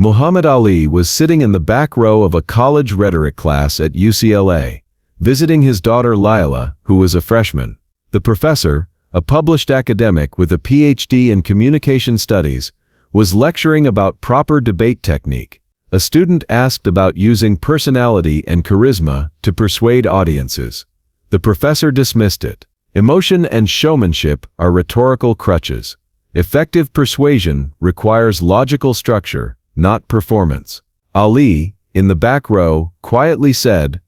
Muhammad Ali was sitting in the back row of a college rhetoric class at UCLA, visiting his daughter Layla, who was a freshman. The professor, a published academic with a PhD in communication studies, was lecturing about proper debate technique. A student asked about using personality and charisma to persuade audiences. The professor dismissed it. Emotion and showmanship are rhetorical crutches. Effective persuasion requires logical structure, not performance. Ali, in the back row, quietly said,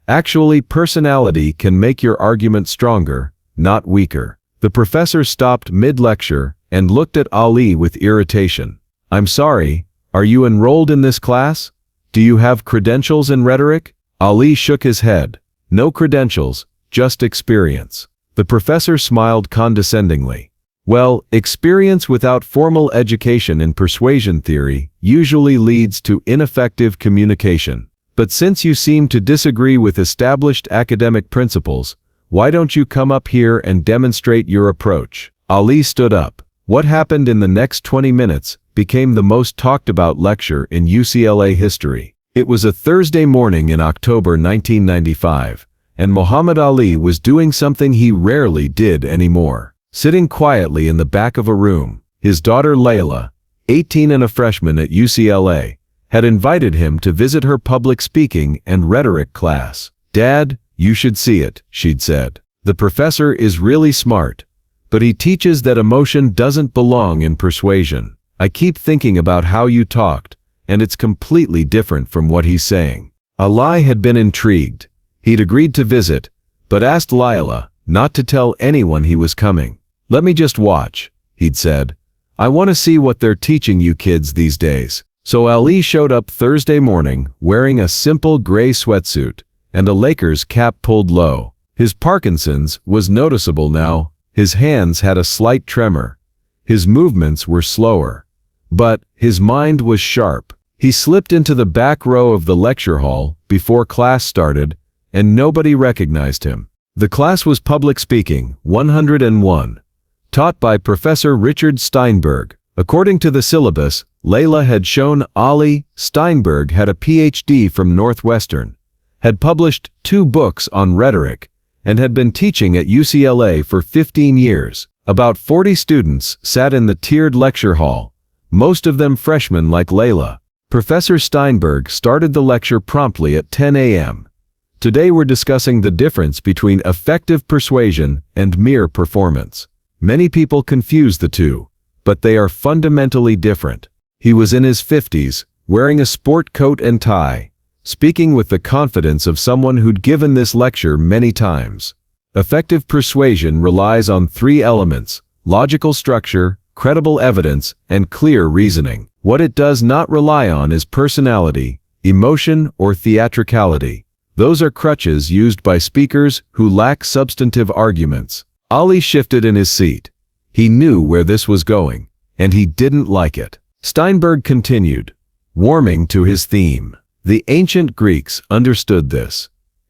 "Actually, personality can make your argument stronger, not weaker." The professor stopped mid-lecture and looked at Ali with irritation. "I'm sorry, are you enrolled in this class? Do you have credentials in rhetoric?" Ali shook his head. "No credentials, just experience." The professor smiled condescendingly. "Well, experience without formal education in persuasion theory usually leads to ineffective communication. But since you seem to disagree with established academic principles, why don't you come up here and demonstrate your approach?" Ali stood up. What happened in the next 20 minutes became the most talked about lecture in UCLA history. It was a Thursday morning in October 1995, and Muhammad Ali was doing something he rarely did anymore. Sitting quietly in the back of a room, his daughter Layla, 18 and a freshman at UCLA, had invited him to visit her public speaking and rhetoric class. "Dad, you should see it," she'd said. "The professor is really smart, but he teaches that emotion doesn't belong in persuasion. I keep thinking about how you talked, and it's completely different from what he's saying." Ali had been intrigued. He'd agreed to visit, but asked Layla not to tell anyone he was coming. "Let me just watch," he'd said. "I want to see what they're teaching you kids these days." So Ali showed up Thursday morning wearing a simple gray sweatsuit and a Lakers cap pulled low. His Parkinson's was noticeable now. His hands had a slight tremor. His movements were slower. But his mind was sharp. He slipped into the back row of the lecture hall before class started, and nobody recognized him. The class was Public Speaking 101, taught by Professor Richard Steinberg. According to the syllabus, Layla had shown Ali Steinberg had a PhD from Northwestern, had published 2 books on rhetoric, and had been teaching at UCLA for 15 years. About 40 students sat in the tiered lecture hall, most of them freshmen like Layla. Professor Steinberg started the lecture promptly at 10 a.m. "Today we're discussing the difference between effective persuasion and mere performance. Many people confuse the two, but they are fundamentally different." He was in his 50s, wearing a sport coat and tie, speaking with the confidence of someone who'd given this lecture many times. Effective persuasion relies on 3 elements: logical structure, credible evidence, and clear reasoning. What it does not rely on is personality, emotion, or theatricality. Those are crutches used by speakers who lack substantive arguments. Ali shifted in his seat. He knew where this was going, and he didn't like it. Steinberg continued, warming to his theme. The ancient Greeks understood this.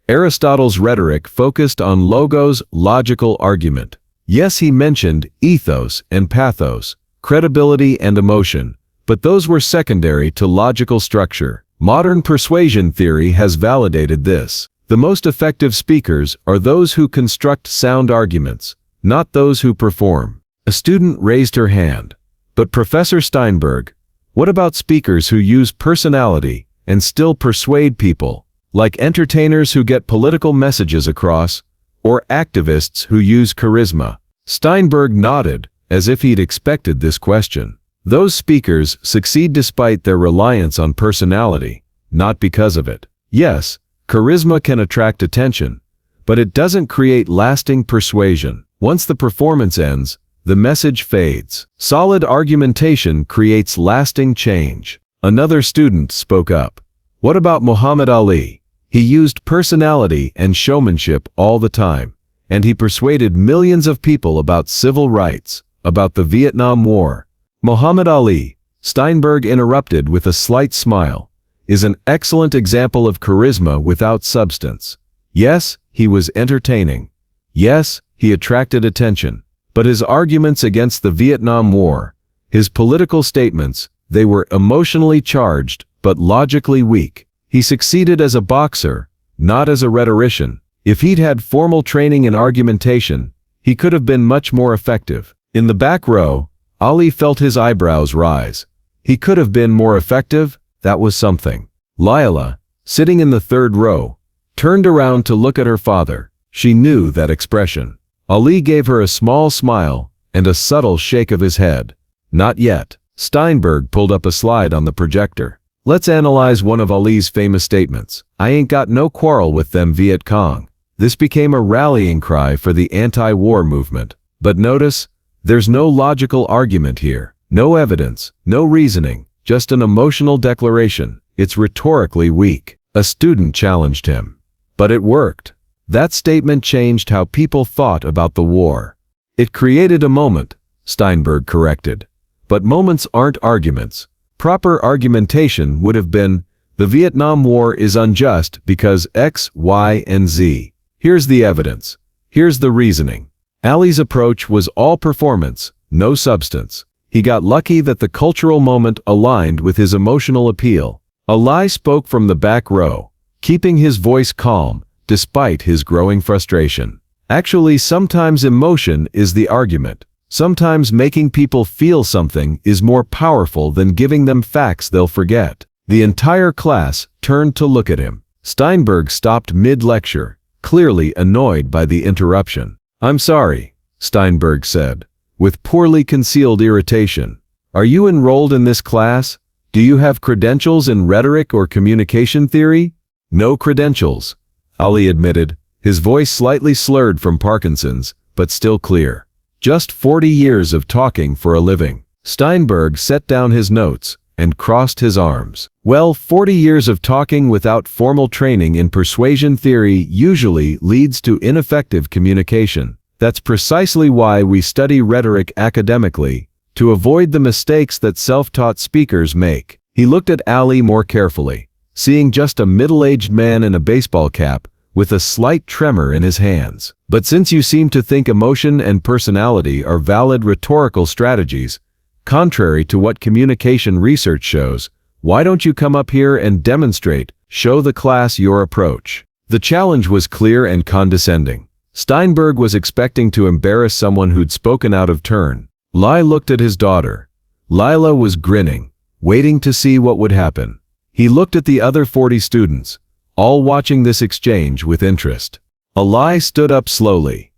Aristotle's rhetoric focused on logos, logical argument. Yes, he mentioned ethos and pathos, credibility and emotion, but those were secondary to logical structure. Modern persuasion theory has validated this. The most effective speakers are those who construct sound arguments, not those who perform. A student raised her hand. "But Professor Steinberg, what about speakers who use personality and still persuade people, like entertainers who get political messages across, or activists who use charisma?" Steinberg nodded, as if he'd expected this question. "Those speakers succeed despite their reliance on personality, not because of it. Yes, charisma can attract attention, but it doesn't create lasting persuasion. Once the performance ends, the message fades. Solid argumentation creates lasting change." Another student spoke up. "What about Muhammad Ali? He used personality and showmanship all the time, and he persuaded millions of people about civil rights, about the Vietnam War." Muhammad Ali, Steinberg interrupted with a slight smile, is an excellent example of charisma without substance. Yes, he was entertaining. Yes, he attracted attention. But his arguments against the Vietnam War, his political statements, They were emotionally charged, but logically weak. He succeeded as a boxer, not as a rhetorician. If he'd had formal training in argumentation, he could have been much more effective. In the back row, Ali felt his eyebrows rise. He could have been more effective, that was something. Lila, sitting in the third row, turned around to look at her father. She knew that expression. Ali gave her a small smile and a subtle shake of his head. Not yet. Steinberg pulled up a slide on the projector. Let's analyze one of Ali's famous statements. I ain't got no quarrel with them Viet Cong. This became a rallying cry for the anti-war movement. But notice, there's no logical argument here. No evidence, no reasoning, just an emotional declaration. It's rhetorically weak. A student challenged him. But it worked. That statement changed how people thought about the war. It created a moment, Steinberg corrected. But moments aren't arguments. Proper argumentation would have been, the Vietnam War is unjust because X, Y, and Z. Here's the evidence. Here's the reasoning. Ali's approach was all performance, no substance. He got lucky that the cultural moment aligned with his emotional appeal. Ali spoke from the back row, keeping his voice calm, despite his growing frustration. Actually, sometimes emotion is the argument. Sometimes making people feel something is more powerful than giving them facts they'll forget. The entire class turned to look at him. Steinberg stopped mid-lecture, clearly annoyed by the interruption. I'm sorry, Steinberg said, with poorly concealed irritation. Are you enrolled in this class? Do you have credentials in rhetoric or communication theory? No credentials, Ali admitted, his voice slightly slurred from Parkinson's, but still clear. Just 40 years of talking for a living. Steinberg set down his notes and crossed his arms. Well, 40 years of talking without formal training in persuasion theory usually leads to ineffective communication. That's precisely why we study rhetoric academically, to avoid the mistakes that self-taught speakers make. He looked at Ali more carefully, seeing just a middle-aged man in a baseball cap, with a slight tremor in his hands. But since you seem to think emotion and personality are valid rhetorical strategies, contrary to what communication research shows, why don't you come up here and demonstrate, show the class your approach? The challenge was clear and condescending. Steinberg was expecting to embarrass someone who'd spoken out of turn. Lai looked at his daughter. Lila was grinning, waiting to see what would happen. He looked at the other 40 students, all watching this exchange with interest. Ali stood up slowly.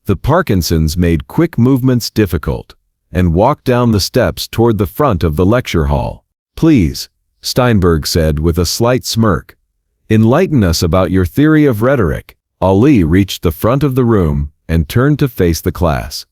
The Parkinsons made quick movements difficult, and walked down the steps toward the front of the lecture hall. Please, Steinberg said with a slight smirk, enlighten us about your theory of rhetoric. Ali reached the front of the room and turned to face the class.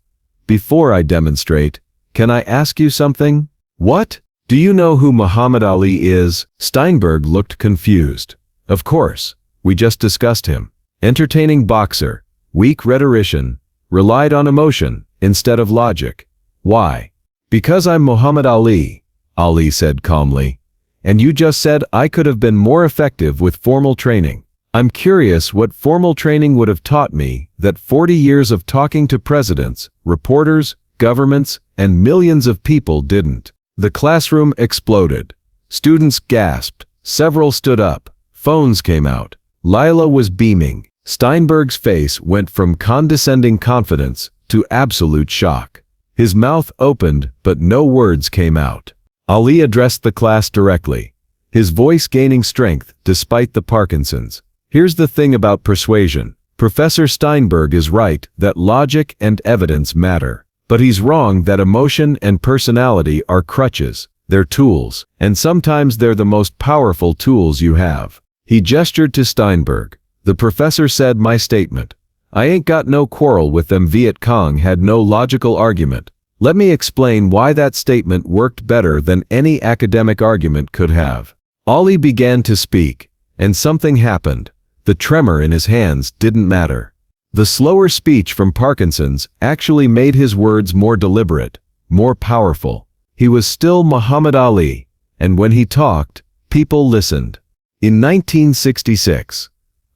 Before I demonstrate, can I ask you something? What? Do you know who Muhammad Ali is? Steinberg looked confused. Of course, we just discussed him. Entertaining boxer, weak rhetorician, relied on emotion instead of logic. Why? Because I'm Muhammad Ali, Ali said calmly. And you just said I could have been more effective with formal training. I'm curious what formal training would have taught me that 40 years of talking to presidents, reporters, governments, and millions of people didn't. The classroom exploded. Students gasped. Several stood up. Phones came out. Lila was beaming. Steinberg's face went from condescending confidence to absolute shock. His mouth opened, but no words came out. Ali addressed the class directly, his voice gaining strength despite the Parkinsons. Here's the thing about persuasion. Professor Steinberg is right that logic and evidence matter. But he's wrong that emotion and personality are crutches. They're tools, and sometimes they're the most powerful tools you have. He gestured to Steinberg. The professor said my statement, I ain't got no quarrel with them Viet Cong, had no logical argument. Let me explain why that statement worked better than any academic argument could have. Ali began to speak, and something happened. The tremor in his hands didn't matter. The slower speech from Parkinson's actually made his words more deliberate, more powerful. He was still Muhammad Ali, and when he talked, people listened. In 1966,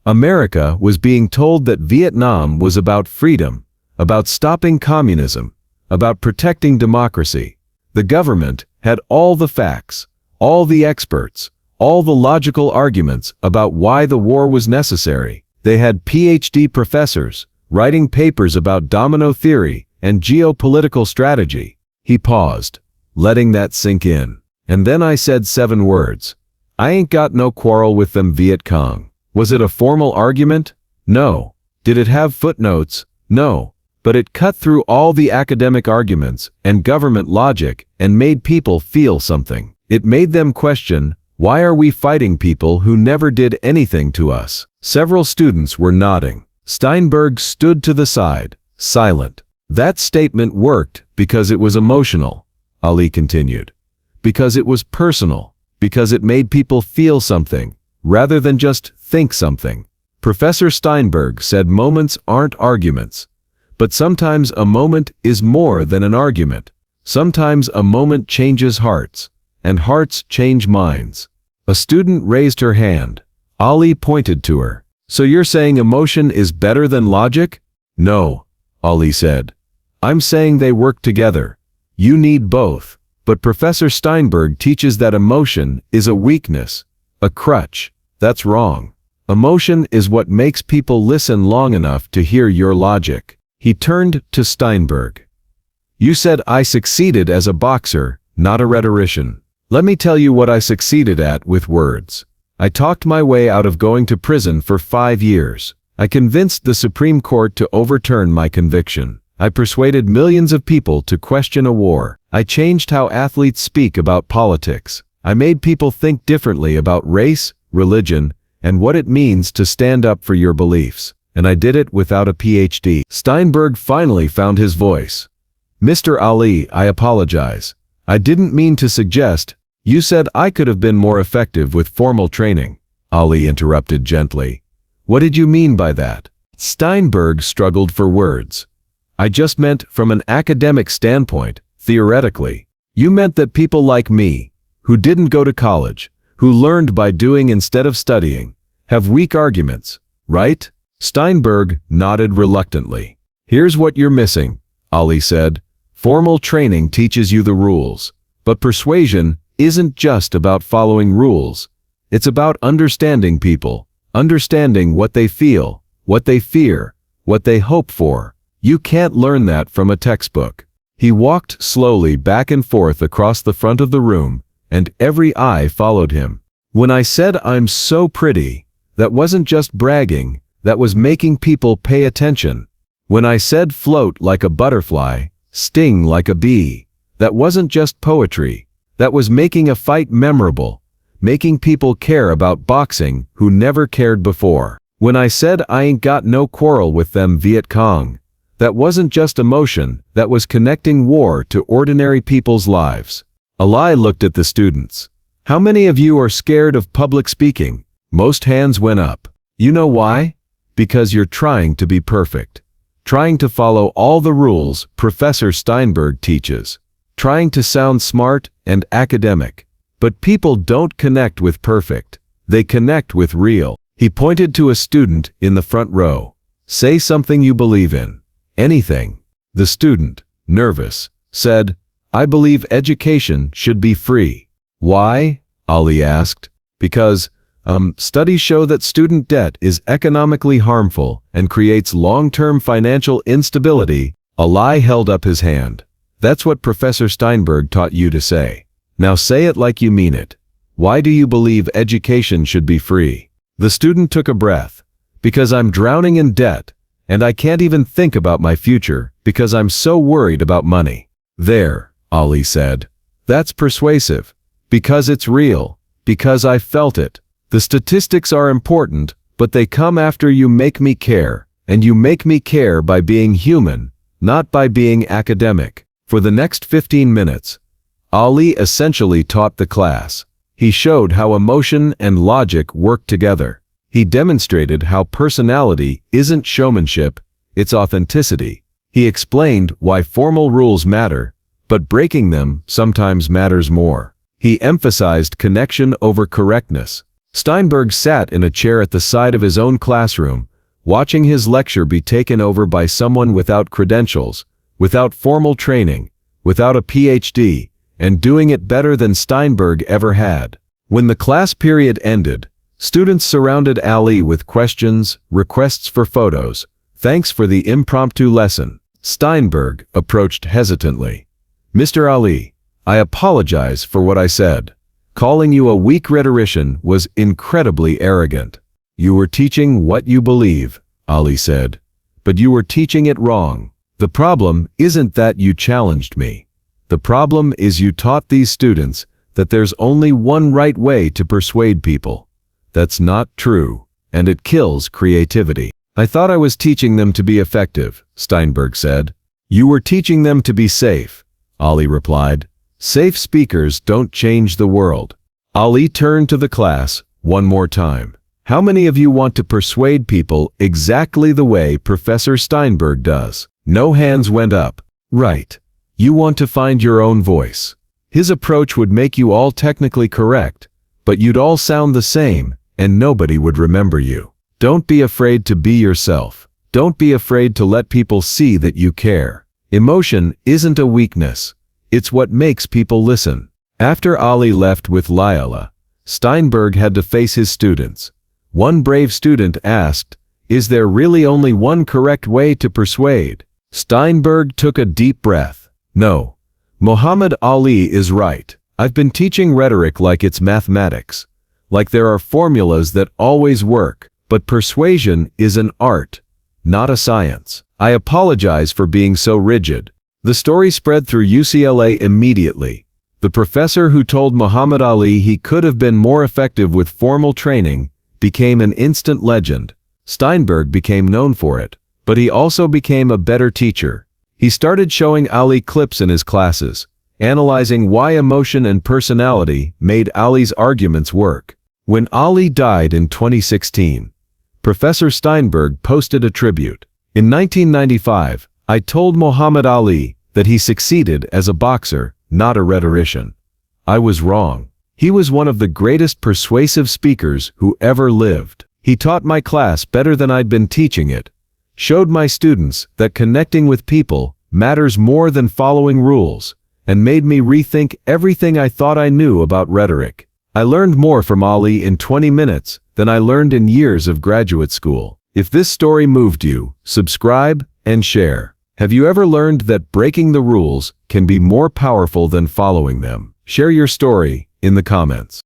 America was being told that Vietnam was about freedom, about stopping communism, about protecting democracy. The government had all the facts, all the experts, all the logical arguments about why the war was necessary. They had PhD professors writing papers about domino theory and geopolitical strategy. He paused, letting that sink in. And then I said 7 words. I ain't got no quarrel with them Viet Cong. Was it a formal argument? No. Did it have footnotes? No. But it cut through all the academic arguments and government logic and made people feel something. It made them question, why are we fighting people who never did anything to us? Several students were nodding. Steinberg stood to the side, silent. That statement worked because it was emotional, Ali continued. Because it was personal. Because it made people feel something, rather than just think something. Professor Steinberg said moments aren't arguments. But sometimes a moment is more than an argument. Sometimes a moment changes hearts, and hearts change minds. A student raised her hand. Ali pointed to her. So you're saying emotion is better than logic? No, Ali said. I'm saying they work together. You need both. But Professor Steinberg teaches that emotion is a weakness, a crutch. That's wrong. Emotion is what makes people listen long enough to hear your logic. He turned to Steinberg. You said I succeeded as a boxer, not a rhetorician. Let me tell you what I succeeded at with words. I talked my way out of going to prison for 5 years. I convinced the Supreme Court to overturn my conviction. I persuaded millions of people to question a war. I changed how athletes speak about politics. I made people think differently about race, religion, and what it means to stand up for your beliefs. And I did it without a PhD. Steinberg finally found his voice. Mr. Ali, I apologize. I didn't mean to suggest. You said I could have been more effective with formal training. Ali interrupted gently. What did you mean by that? Steinberg struggled for words. I just meant from an academic standpoint, theoretically. You meant that people like me, who didn't go to college, who learned by doing instead of studying, have weak arguments, right? Steinberg nodded reluctantly. Here's what you're missing, Ali said. Formal training teaches you the rules, but persuasion isn't just about following rules. It's about understanding people, understanding what they feel, what they fear, what they hope for. You can't learn that from a textbook. He walked slowly back and forth across the front of the room, and every eye followed him. When I said I'm so pretty, that wasn't just bragging. That was making people pay attention. When I said float like a butterfly, sting like a bee, that wasn't just poetry. That was making a fight memorable, making people care about boxing who never cared before. When I said I ain't got no quarrel with them Viet Cong, that wasn't just emotion, that was connecting war to ordinary people's lives. Ali looked at the students. How many of you are scared of public speaking? Most hands went up. You know why? Because you're trying to be perfect. Trying to follow all the rules Professor Steinberg teaches. Trying to sound smart and academic. But people don't connect with perfect. They connect with real. He pointed to a student in the front row. Say something you believe in. Anything. The student, nervous, said, I believe education should be free. Why? Ali asked. Because, studies show that student debt is economically harmful and creates long-term financial instability. Ali held up his hand. That's what Professor Steinberg taught you to say. Now say it like you mean it. Why do you believe education should be free? The student took a breath. Because I'm drowning in debt, and I can't even think about my future because I'm so worried about money. There, Ali said. That's persuasive. Because it's real. Because I felt it. The statistics are important, but they come after you make me care, and you make me care by being human, not by being academic. For the next 15 minutes, Ali essentially taught the class. He showed how emotion and logic work together. He demonstrated how personality isn't showmanship, it's authenticity. He explained why formal rules matter, but breaking them sometimes matters more. He emphasized connection over correctness. Steinberg sat in a chair at the side of his own classroom, watching his lecture be taken over by someone without credentials, without formal training, without a PhD, and doing it better than Steinberg ever had. When the class period ended, students surrounded Ali with questions, requests for photos, thanks for the impromptu lesson. Steinberg approached hesitantly. "Mr. Ali, I apologize for what I said. Calling you a weak rhetorician was incredibly arrogant. You were teaching what you believe," Ali said, "but you were teaching it wrong. The problem isn't that you challenged me. The problem is you taught these students that there's only one right way to persuade people. That's not true, and it kills creativity." "I thought I was teaching them to be effective," Steinberg said. "You were teaching them to be safe," Ali replied. "Safe speakers don't change the world." Ali turned to the class one more time. "How many of you want to persuade people exactly the way Professor Steinberg does?" No hands went up. "Right. You want to find your own voice. His approach would make you all technically correct, but you'd all sound the same, and nobody would remember you. Don't be afraid to be yourself. Don't be afraid to let people see that you care. Emotion isn't a weakness. It's what makes people listen." After Ali left with Layla, Steinberg had to face his students. One brave student asked, "Is there really only one correct way to persuade?" Steinberg took a deep breath. "No. Muhammad Ali is right. I've been teaching rhetoric like it's mathematics. Like there are formulas that always work, but persuasion is an art, not a science. I apologize for being so rigid." The story spread through UCLA immediately. The professor who told Muhammad Ali he could have been more effective with formal training became an instant legend. Steinberg became known for it, but he also became a better teacher. He started showing Ali clips in his classes, analyzing why emotion and personality made Ali's arguments work. When Ali died in 2016, Professor Steinberg posted a tribute. "In 1995, I told Muhammad Ali that he succeeded as a boxer, not a rhetorician. I was wrong. He was one of the greatest persuasive speakers who ever lived. He taught my class better than I'd been teaching it, showed my students that connecting with people matters more than following rules, and made me rethink everything I thought I knew about rhetoric. I learned more from Ali in 20 minutes than I learned in years of graduate school." If this story moved you, subscribe and share. Have you ever learned that breaking the rules can be more powerful than following them? Share your story in the comments.